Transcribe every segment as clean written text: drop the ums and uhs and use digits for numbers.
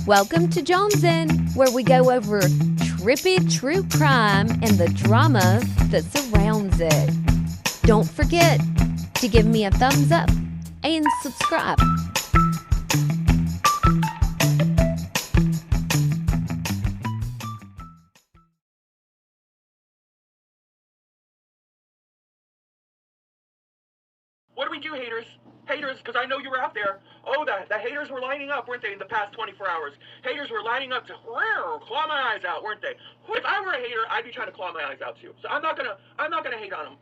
Welcome to Jonesin', where we go over trippy true crime and the drama that surrounds it. Don't forget to give me a thumbs up and subscribe. What do we do, haters? Haters, because I know you were out there. Oh, the haters were lining up, weren't they, in the past 24 hours? Haters were lining up to claw my eyes out, weren't they? If I were a hater, I'd be trying to claw my eyes out too. So I'm not gonna hate on them.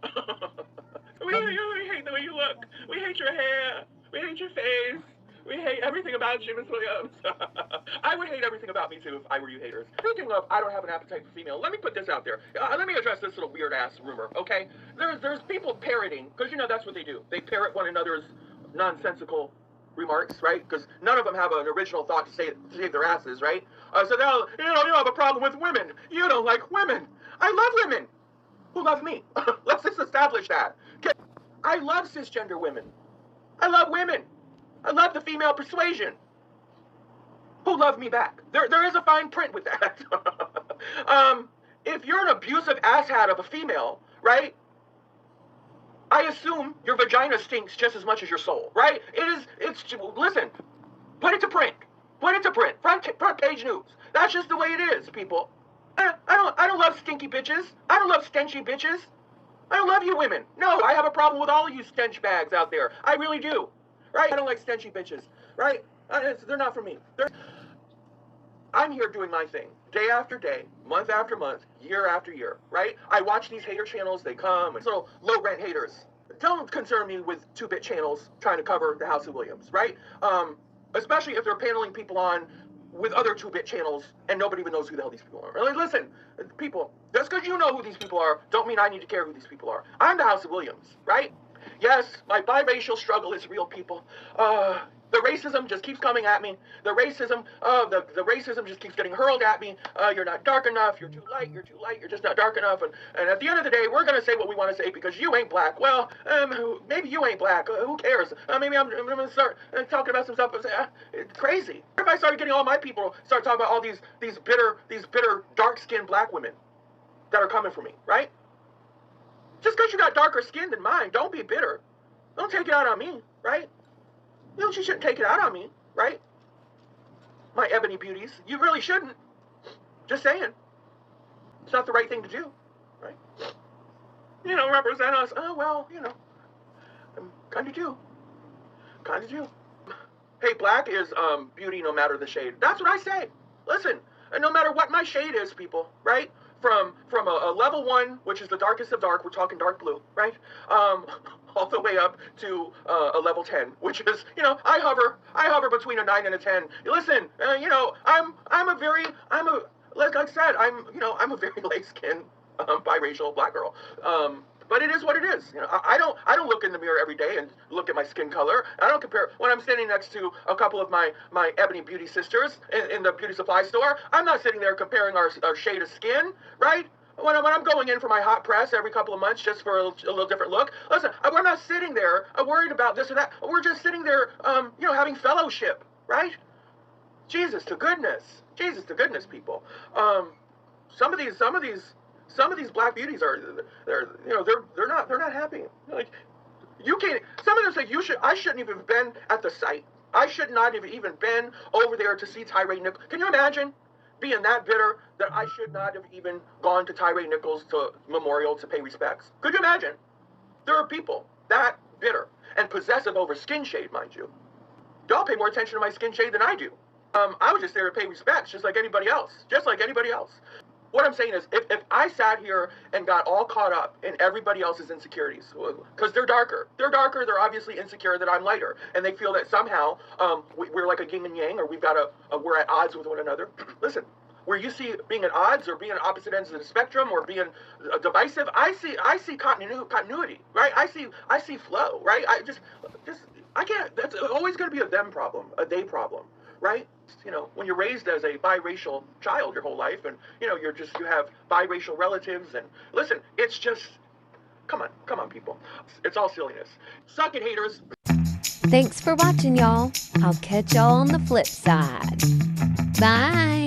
we hate the way you look. We hate your hair. We hate your face. We hate everything about you, Miss Williams. I would hate everything about me too if I were you haters. Speaking of, I don't have an appetite for female. Let me put this out there. Let me address this little weird ass rumor, okay? There's people parroting, because you know that's what they do. They parrot one another's nonsensical remarks, right? Because none of them have an original thought to save their asses, right? So they'll, you have a problem with women. You don't like women. I love women. Who love me? Let's just establish that. Okay? I love cisgender women. I love women. I love the female persuasion. Who love me back? There is a fine print with that. If you're an abusive asshat of a female, right? I assume your vagina stinks just as much as your soul, right? Listen, put it to print. Put it to print. Front page news. That's just the way it is, people. I don't love stinky bitches. I don't love stenchy bitches. I don't love you women. No, I have a problem with all of you stench bags out there. I really do. Right? I don't like stenchy bitches. Right? They're not for me. I'm here doing my thing. Day after day, month after month, year after year, right? I watch these hater channels, they come, and little low-rent haters. Don't concern me with 2-bit channels trying to cover the House of Williams, right? Especially if they're paneling people on with other 2-bit channels and nobody even knows who the hell these people are. Like, listen, people, just because you know who these people are, don't mean I need to care who these people are. I'm the House of Williams, right? Yes, my biracial struggle is real, people. The racism just keeps coming at me. The racism just keeps getting hurled at me. You're not dark enough. You're too light. You're too light. You're just not dark enough. And at the end of the day, we're going to say what we want to say because you ain't black. Well, maybe you ain't black. Who cares? Maybe I'm going to start talking about some stuff. It's crazy. If I started getting all my people start talking about all these bitter, dark-skinned black women that are coming for me, right? Just because you got darker skin than mine, don't be bitter. Don't take it out on me, right? You shouldn't take it out on me, right? My ebony beauties. You really shouldn't. Just saying. It's not the right thing to do, right? Represent us. Oh, well, kind of do. Kind of do. Hey, black is beauty no matter the shade. That's what I say. Listen, and no matter what my shade is, people, right? From a level 1, which is the darkest of dark, we're talking dark blue, right? All the way up to a level 10, which is, I hover between a 9 and a 10. Listen, like I said, I'm a very light-skinned, biracial black girl. But it is what it is. I don't look in the mirror every day and look at my skin color. I don't compare when I'm standing next to a couple of my ebony beauty sisters in the beauty supply store. I'm not sitting there comparing our shade of skin, right? When I'm going in for my hot press every couple of months just for a little different look, listen, we're not sitting there worried about this or that. We're just sitting there, having fellowship, right? Jesus to goodness, people. Some of these black beauties they're not happy. Like, you can't. Some of them say I shouldn't even have been at the site. I should not have even been over there to see Tyree Nichols. Can you imagine being that bitter that I should not have even gone to Tyree Nichols memorial to pay respects? Could you imagine? There are people that bitter and possessive over skin shade, mind you. Y'all pay more attention to my skin shade than I do. I was just there to pay respects, just like anybody else. What I'm saying is, if I sat here and got all caught up in everybody else's insecurities, because they're darker, they're obviously insecure that I'm lighter, and they feel that somehow we're like a yin and yang, or we're at odds with one another. Listen, where you see being at odds or being at opposite ends of the spectrum or being divisive, I see continuity, right? I see flow, right? I can't. That's always going to be a them problem, a they problem, right? When you're raised as a biracial child your whole life, and you have biracial relatives, and listen, it's just, come on, people. It's all silliness. Suck it, haters. Thanks for watching, y'all. I'll catch y'all on the flip side. Bye.